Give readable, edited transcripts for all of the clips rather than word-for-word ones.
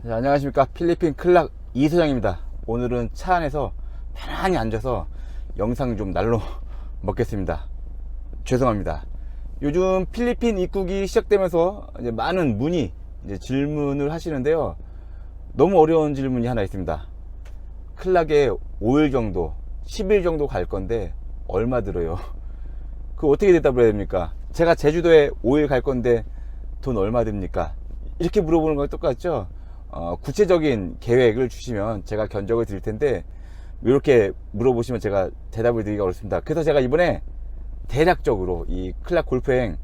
자, 안녕하십니까. 필리핀 클락 이소장입니다. 오늘은 차 안에서 편안히 앉아서 영상 좀 날로 먹겠습니다. 죄송합니다. 요즘 필리핀 입국이 시작되면서 이제 많은 문의, 이제 질문을 하시는데요. 너무 어려운 질문이 하나 있습니다. 클락에 5일 정도, 10일 정도 갈 건데 얼마 들어요? 그 어떻게 대답을 해야 됩니까? 제가 제주도에 5일 갈 건데 돈 얼마 듭니까? 이렇게 물어보는 건 똑같죠? 구체적인 계획을 주시면 제가 견적을 드릴 텐데 이렇게 물어보시면 제가 대답을 드리기가 어렵습니다. 그래서 제가 이번에 대략적으로 이 클락 골프여행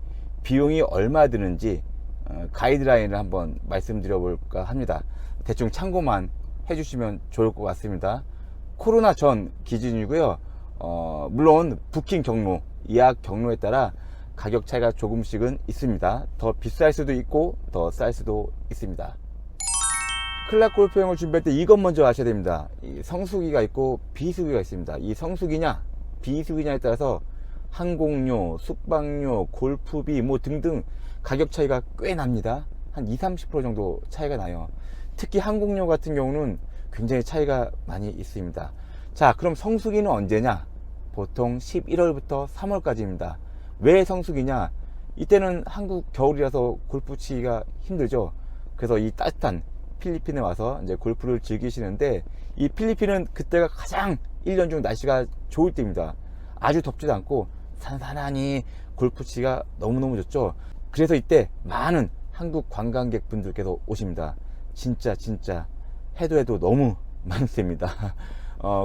비용이 얼마 드는지 가이드라인을 한번 말씀드려 볼까 합니다. 대충 참고만 해주시면 좋을 것 같습니다. 코로나 전 기준이고요. 물론 부킹 경로, 예약 경로에 따라 가격 차이가 조금씩은 있습니다. 더 비쌀 수도 있고 더 쌀 수도 있습니다. 클락 골프여행을 준비할 때 이것 먼저 아셔야 됩니다. 이 성수기가 있고 비수기가 있습니다. 이 성수기냐 비수기냐에 따라서 항공료, 숙박료, 골프비 뭐 등등 가격 차이가 꽤 납니다. 한 20-30% 정도 차이가 나요. 특히 항공료 같은 경우는 굉장히 차이가 많이 있습니다. 자, 그럼 성수기는 언제냐? 보통 11월부터 3월까지입니다. 왜 성수기냐? 이때는 한국 겨울이라서 골프 치기가 힘들죠. 그래서 이 따뜻한 필리핀에 와서 이제 골프를 즐기시는데, 이 필리핀은 그때가 가장 1년 중 날씨가 좋을 때입니다. 아주 덥지도 않고 산산하니 골프 치기가 너무너무 좋죠. 그래서 이때 많은 한국 관광객분들께서 오십니다. 진짜 해도 너무 많습니다.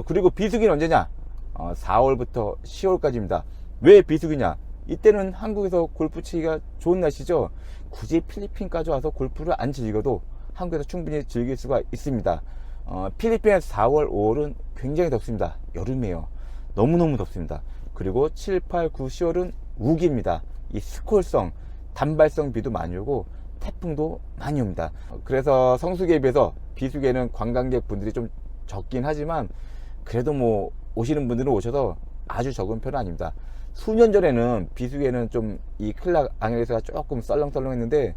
그리고 비수기는 언제냐? 4월부터 10월까지입니다. 왜 비수기냐? 이때는 한국에서 골프 치기가 좋은 날씨죠. 굳이 필리핀까지 와서 골프를 안 즐겨도 한국에서 충분히 즐길 수가 있습니다. 필리핀에서 4월, 5월은 굉장히 덥습니다. 여름이에요. 너무너무 덥습니다. 그리고 7, 8, 9, 10월은 우기입니다. 이 스콜성, 단발성 비도 많이 오고 태풍도 많이 옵니다. 그래서 성수기에 비해서 비수기에는 관광객 분들이 좀 적긴 하지만 그래도 뭐 오시는 분들은 오셔서 아주 적은 편은 아닙니다. 수년 전에는 비수기에는 좀 이 클락 앙헬레스가 조금 썰렁썰렁했는데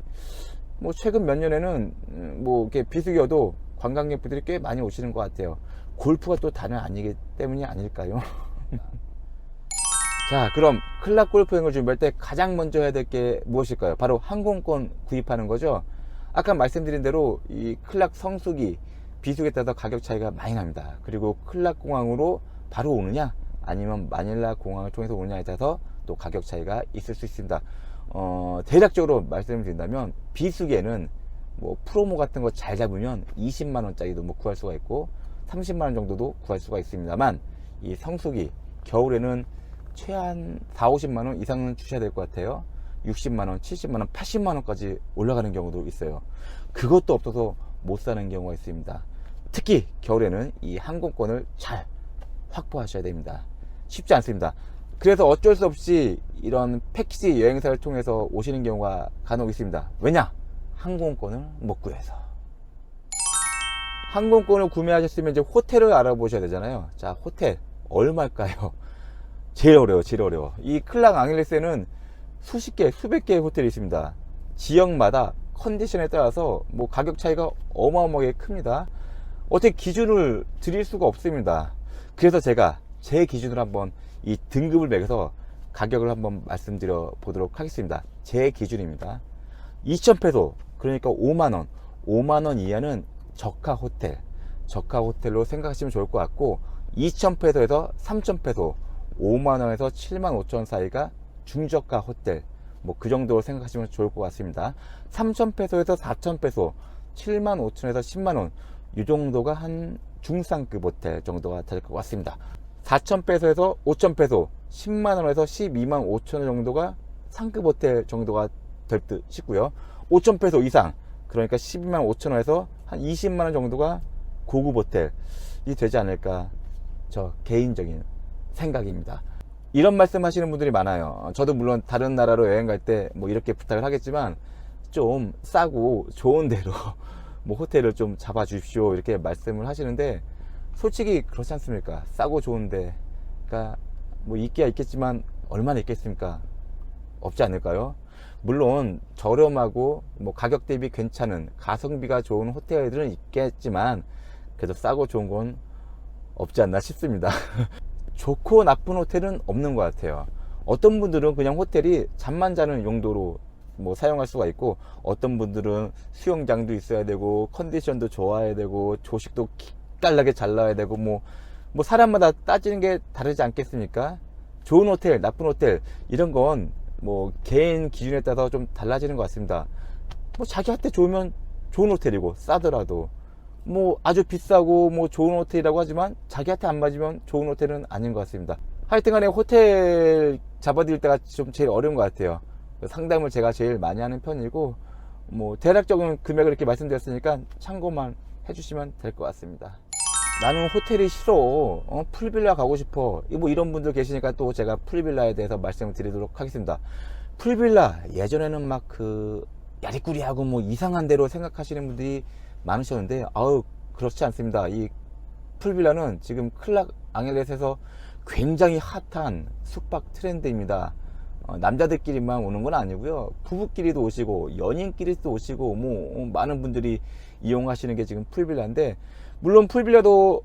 뭐 최근 몇 년에는 뭐 이렇게 비수기여도 관광객분들이 꽤 많이 오시는 것 같아요. 골프가 또 다는 아니기 때문이 아닐까요? 자, 그럼 클락 골프 여행을 준비할 때 가장 먼저 해야 될 게 무엇일까요? 바로 항공권 구입하는 거죠. 아까 말씀드린 대로 이 클락 성수기, 비수기에 따라서 가격 차이가 많이 납니다. 그리고 클락 공항으로 바로 오느냐 아니면 마닐라 공항을 통해서 오느냐에 따라서 또 가격 차이가 있을 수 있습니다. 대략적으로 말씀을 드린다면 비수기에는 뭐 프로모 같은 거 잘 잡으면 20만원짜리도 뭐 구할 수가 있고 30만원 정도도 구할 수가 있습니다만, 이 성수기 겨울에는 최한 40-50만원 이상은 주셔야 될 것 같아요. 60만원, 70만원, 80만원까지 올라가는 경우도 있어요. 그것도 없어서 못 사는 경우가 있습니다. 특히 겨울에는 이 항공권을 잘 확보하셔야 됩니다. 쉽지 않습니다. 그래서 어쩔 수 없이 이런 패키지 여행사를 통해서 오시는 경우가 간혹 있습니다. 왜냐? 항공권을 못 구해서. 항공권을 구매하셨으면 이제 호텔을 알아보셔야 되잖아요. 자, 호텔 얼마일까요? 제일 어려워. 이 클락 앙헬레스에는 수십 개, 수백 개의 호텔이 있습니다. 지역마다 컨디션에 따라서 뭐 가격 차이가 어마어마하게 큽니다. 어떻게 기준을 드릴 수가 없습니다. 그래서 제가 제 기준으로 한번 이 등급을 매겨서 가격을 한번 말씀드려 보도록 하겠습니다. 제 기준입니다. 2,000페소, 그러니까 5만원, 5만원 이하는 저가 호텔로 생각하시면 좋을 것 같고, 2,000페소에서 3,000페소, 5만원에서 75,000원 사이가 중저가 호텔, 뭐 그 정도로 생각하시면 좋을 것 같습니다. 3,000페소에서 4,000페소, 75,000원에서 10만원, 이 정도가 한 중상급 호텔 정도가 될 것 같습니다. 4,000페소에서 5,000페소, 10만원에서 12만 5천원 정도가 상급 호텔 정도가 될 듯 싶고요. 5,000페소 이상, 그러니까 12만 5천원에서 한 20만원 정도가 고급 호텔이 되지 않을까, 저 개인적인 생각입니다. 이런 말씀 하시는 분들이 많아요. 저도 물론 다른 나라로 여행 갈 때 뭐 이렇게 부탁을 하겠지만 좀 싸고 좋은 데로 뭐 호텔을 좀 잡아 주십시오 이렇게 말씀을 하시는데, 솔직히 그렇지 않습니까? 싸고 좋은 데가 뭐 있기야 있겠지만 얼마나 있겠습니까? 없지 않을까요? 물론 저렴하고 뭐 가격 대비 괜찮은 가성비가 좋은 호텔들은 있겠지만 그래도 싸고 좋은 건 없지 않나 싶습니다. 좋고 나쁜 호텔은 없는 것 같아요. 어떤 분들은 그냥 호텔이 잠만 자는 용도로 뭐 사용할 수가 있고, 어떤 분들은 수영장도 있어야 되고 컨디션도 좋아야 되고 조식도 기깔나게 잘 나와야 되고 뭐 사람마다 따지는 게 다르지 않겠습니까? 좋은 호텔, 나쁜 호텔 이런 건 뭐 개인 기준에 따라서 좀 달라지는 것 같습니다. 뭐 자기한테 좋으면 좋은 호텔이고, 싸더라도 뭐 아주 비싸고 뭐 좋은 호텔이라고 하지만 자기한테 안 맞으면 좋은 호텔은 아닌 것 같습니다. 하여튼간에 호텔 잡아드릴 때가 좀 제일 어려운 것 같아요. 상담을 제가 제일 많이 하는 편이고, 뭐 대략적인 금액을 이렇게 말씀드렸으니까 참고만 해주시면 될 것 같습니다. 나는 호텔이 싫어, 풀빌라 가고 싶어, 뭐 이런 분들 계시니까 또 제가 풀빌라에 대해서 말씀을 드리도록 하겠습니다. 풀빌라 예전에는 막 그 야리꾸리하고 뭐 이상한 대로 생각하시는 분들이 많으셨는데, 아우 그렇지 않습니다. 이 풀빌라는 지금 클락 앙헬렛에서 굉장히 핫한 숙박 트렌드입니다. 남자들끼리만 오는 건 아니고요, 부부끼리도 오시고 연인끼리도 오시고 뭐 많은 분들이 이용하시는 게 지금 풀빌라인데, 물론 풀빌라도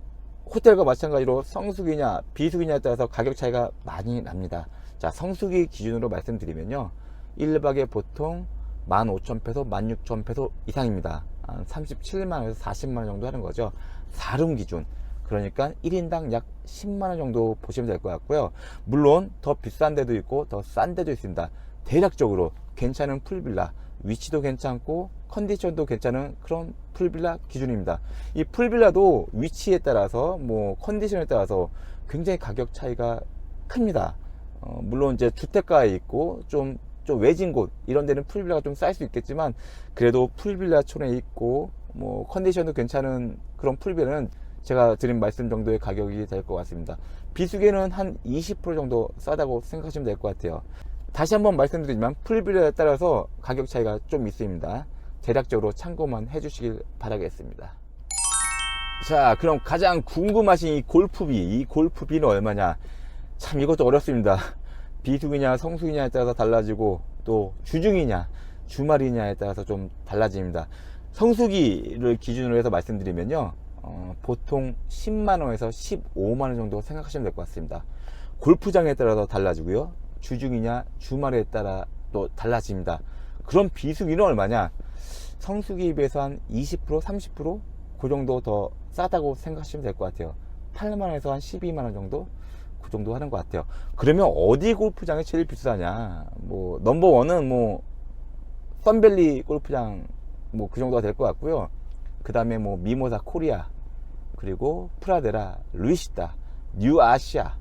호텔과 마찬가지로 성수기냐 비수기냐에 따라서 가격 차이가 많이 납니다. 자, 성수기 기준으로 말씀드리면요, 1박에 보통 15,000페소, 16,000페소 이상입니다. 한 37만원에서 40만원 정도 하는 거죠. 4룸 기준. 그러니까 1인당 약 10만원 정도 보시면 될 것 같고요. 물론 더 비싼 데도 있고 더 싼 데도 있습니다. 대략적으로 괜찮은 풀빌라, 위치도 괜찮고 컨디션도 괜찮은 그런 풀빌라 기준입니다. 이 풀빌라도 위치에 따라서 뭐 컨디션에 따라서 굉장히 가격 차이가 큽니다. 물론 이제 주택가에 있고 좀 외진 곳 이런 데는 풀빌라가 좀 쌀 수 있겠지만, 그래도 풀빌라촌에 있고 뭐 컨디션도 괜찮은 그런 풀빌라는 제가 드린 말씀 정도의 가격이 될 것 같습니다. 비수기에는 한 20% 정도 싸다고 생각하시면 될 것 같아요. 다시 한번 말씀드리지만 풀빌라에 따라서 가격 차이가 좀 있습니다. 대략적으로 참고만 해주시길 바라겠습니다. 자, 그럼 가장 궁금하신 이 골프비는 얼마냐? 참 이것도 어렵습니다. 비수기냐 성수기냐에 따라서 달라지고, 또 주중이냐 주말이냐에 따라서 좀 달라집니다. 성수기를 기준으로 해서 말씀드리면요, 보통 10만원에서 15만원 정도 생각하시면 될 것 같습니다. 골프장에 따라서 달라지고요, 주중이냐 주말에 따라 또 달라집니다. 그럼 비수기는 얼마냐? 성수기에 비해서 한 20% 30% 그 정도 더 싸다고 생각하시면 될 것 같아요. 8만원에서 한 12만원 정도 그 정도 하는 것 같아요. 그러면 어디 골프장이 제일 비싸냐? 뭐 넘버원은 뭐 썬밸리 골프장 뭐 그 정도가 될 것 같고요. 그 다음에 뭐 미모사 코리아, 그리고 프라데라, 루이시타, 뉴아시아,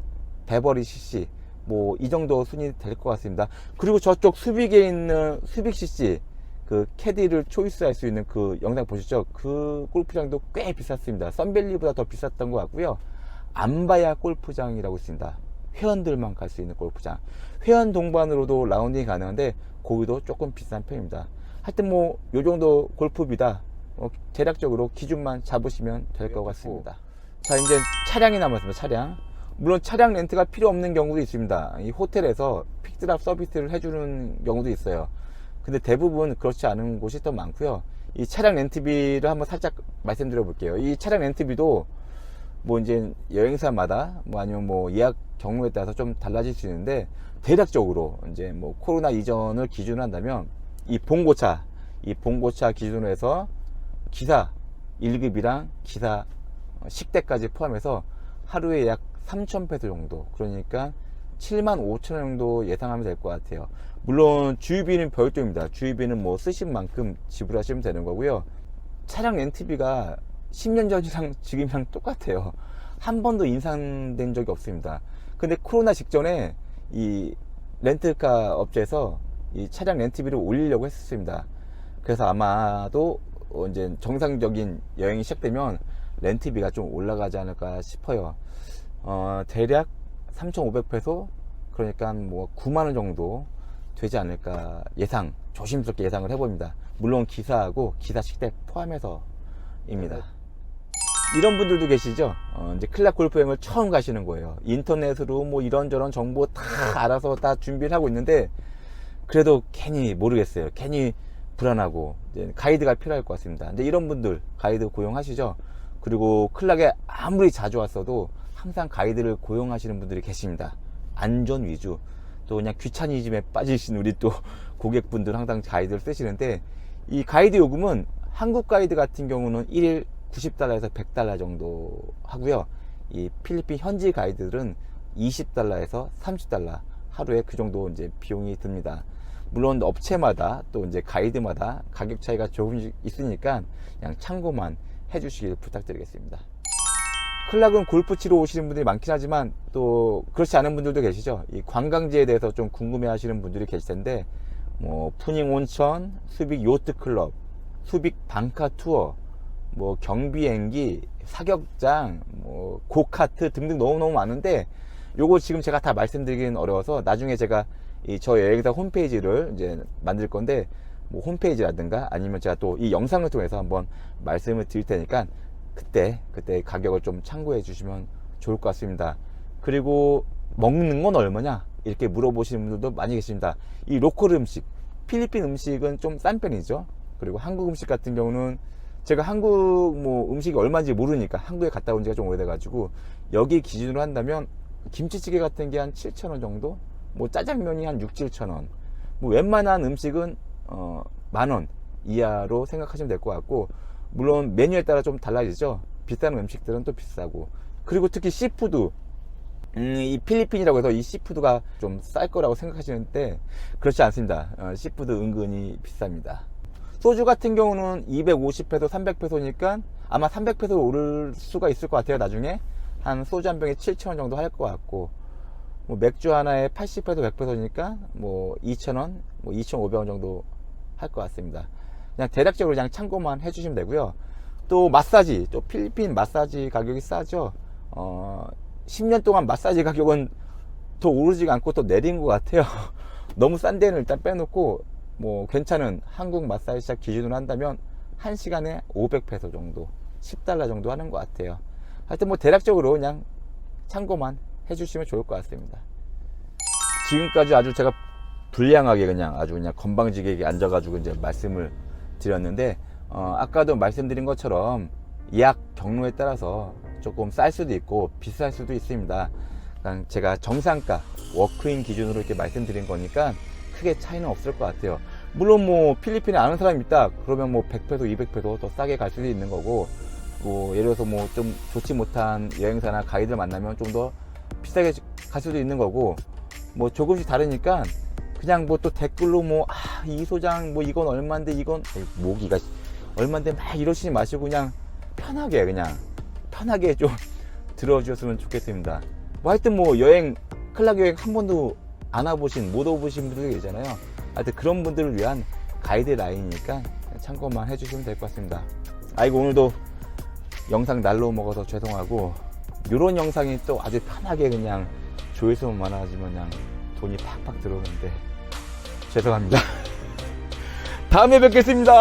베버리 CC 뭐 이 정도 순위 될 것 같습니다. 그리고 저쪽 수빅에 있는 수빅 CC, 그 캐디를 초이스할 수 있는 그 영상 보셨죠? 그 골프장도 꽤 비쌌습니다. 썬밸리보다 더 비쌌던 것 같고요. 안바야 골프장이라고 있습니다. 회원들만 갈 수 있는 골프장. 회원 동반으로도 라운딩이 가능한데 거기도 조금 비싼 편입니다. 하여튼 뭐 요 정도 골프비다. 대략적으로 기준만 잡으시면 될 것 같습니다. 자, 이제 차량이 남았습니다. 차량. 물론 차량 렌트가 필요 없는 경우도 있습니다. 이 호텔에서 픽드랍 서비스를 해주는 경우도 있어요. 근데 대부분 그렇지 않은 곳이 더 많고요. 이 차량 렌트비를 한번 살짝 말씀드려 볼게요. 이 차량 렌트비도 뭐 이제 여행사마다 뭐 아니면 뭐 예약 경로에 따라서 좀 달라질 수 있는데, 대략적으로 이제 뭐 코로나 이전을 기준으로 한다면 이 봉고차 기준으로 해서 기사 1급이랑 기사 식대까지 포함해서 하루에 약 3,000페소 정도, 그러니까 75,000원 정도 예상하면 될 것 같아요. 물론 주유비는 별도입니다. 주유비는 뭐 쓰신 만큼 지불하시면 되는 거고요. 차량 렌트비가 10년 전이랑 지금이랑 똑같아요. 한 번도 인상된 적이 없습니다. 근데 코로나 직전에 이 렌트카 업체에서 이 차량 렌트비를 올리려고 했습니다. 그래서 아마도 이제 정상적인 여행이 시작되면 렌트비가 좀 올라가지 않을까 싶어요. 대략 3,500페소, 그러니까 뭐 9만원 정도 되지 않을까 조심스럽게 예상을 해봅니다. 물론 기사하고 기사 식대 포함해서입니다. 이런 분들도 계시죠? 이제 클락 골프 여행을 처음 가시는 거예요. 인터넷으로 뭐 이런저런 정보 다 알아서 다 준비를 하고 있는데, 그래도 괜히 모르겠어요. 괜히 불안하고 이제 가이드가 필요할 것 같습니다. 근데 이런 분들 가이드 고용하시죠? 그리고 클락에 아무리 자주 왔어도 항상 가이드를 고용하시는 분들이 계십니다. 안전 위주. 또 그냥 귀차니즘에 빠지신 우리 또 고객분들 항상 가이드를 쓰시는데, 이 가이드 요금은 한국 가이드 같은 경우는 1일 90달러에서 100달러 정도 하고요. 이 필리핀 현지 가이드들은 20달러에서 30달러 하루에 그 정도 이제 비용이 듭니다. 물론 업체마다 또 이제 가이드마다 가격 차이가 조금씩 있으니까 그냥 참고만 해주시길 부탁드리겠습니다. 클락은 골프 치러 오시는 분들이 많긴 하지만 또 그렇지 않은 분들도 계시죠. 이 관광지에 대해서 좀 궁금해 하시는 분들이 계실 텐데, 뭐 푸닝 온천, 수빅 요트 클럽, 수빅 방카 투어, 뭐 경비행기, 사격장, 뭐 고카트 등등 너무너무 많은데, 요거 지금 제가 다 말씀드리기는 어려워서 나중에 제가 저 여행사 홈페이지를 이제 만들 건데, 뭐 홈페이지라든가 아니면 제가 또 이 영상을 통해서 한번 말씀을 드릴 테니까 그때 가격을 좀 참고해 주시면 좋을 것 같습니다. 그리고 먹는 건 얼마냐 이렇게 물어보시는 분들도 많이 계십니다. 이 로컬 음식, 필리핀 음식은 좀 싼 편이죠. 그리고 한국 음식 같은 경우는 제가 한국 뭐 음식이 얼마인지 모르니까 한국에 갔다 온 지가 좀 오래돼 가지고 여기 기준으로 한다면 김치찌개 같은 게 한 7,000원 정도, 뭐 짜장면이 한 6, 7,000원, 뭐 웬만한 음식은 10,000원 이하로 생각하시면 될 것 같고, 물론 메뉴에 따라 좀 달라지죠. 비싼 음식들은 또 비싸고, 그리고 특히 시푸드, 이 필리핀이라고 해서 이 시푸드가 좀 쌀 거라고 생각하시는데 그렇지 않습니다. 시푸드 은근히 비쌉니다. 소주 같은 경우는 250페소, 300페소니까 아마 300페소 오를 수가 있을 것 같아요. 나중에 한 소주 한 병에 7,000원 정도 할 것 같고, 뭐 맥주 하나에 80페소, 100페소니까 뭐 2,000원, 뭐 2,500원 정도 할 것 같습니다. 그냥 대략적으로 그냥 참고만 해주시면 되고요. 또 마사지, 또 필리핀 마사지 가격이 싸죠. 10년 동안 마사지 가격은 더 오르지가 않고 또 내린 것 같아요. 너무 싼 데는 일단 빼놓고, 뭐 괜찮은 한국 마사지샵 기준으로 한다면 1시간에 500페소 정도, 10달러 정도 하는 것 같아요. 하여튼 뭐 대략적으로 그냥 참고만 해주시면 좋을 것 같습니다. 지금까지 아주 제가 불량하게 그냥 아주 그냥 건방지게 앉아가지고 이제 말씀을 드렸는데, 아까도 말씀드린 것처럼 예약 경로에 따라서 조금 쌀 수도 있고 비쌀 수도 있습니다. 그냥 제가 정상가 워크인 기준으로 이렇게 말씀드린 거니까 크게 차이는 없을 것 같아요. 물론 뭐 필리핀에 아는 사람이 있다 그러면 뭐 100페소, 200페소 더 싸게 갈 수도 있는 거고, 뭐 예를 들어서 뭐 좀 좋지 못한 여행사나 가이드를 만나면 좀 더 비싸게 갈 수도 있는 거고, 뭐 조금씩 다르니까 그냥 뭐 또 댓글로 뭐 이 소장 뭐 이건 얼만데 이건 모기가 얼만데 막 이러시지 마시고 그냥 편하게 좀 들어주셨으면 좋겠습니다. 뭐 하여튼 뭐 여행, 클락 여행 한 번도 안 와보신, 못 와보신 분들이 계잖아요. 하여튼 그런 분들을 위한 가이드 라인이니까 참고만 해주시면 될 것 같습니다. 아이고, 오늘도 영상 날로 먹어서 죄송하고, 요런 영상이 또 아주 편하게 그냥 조회수만 많아지면 그냥 돈이 팍팍 들어오는데 죄송합니다. 다음에 뵙겠습니다.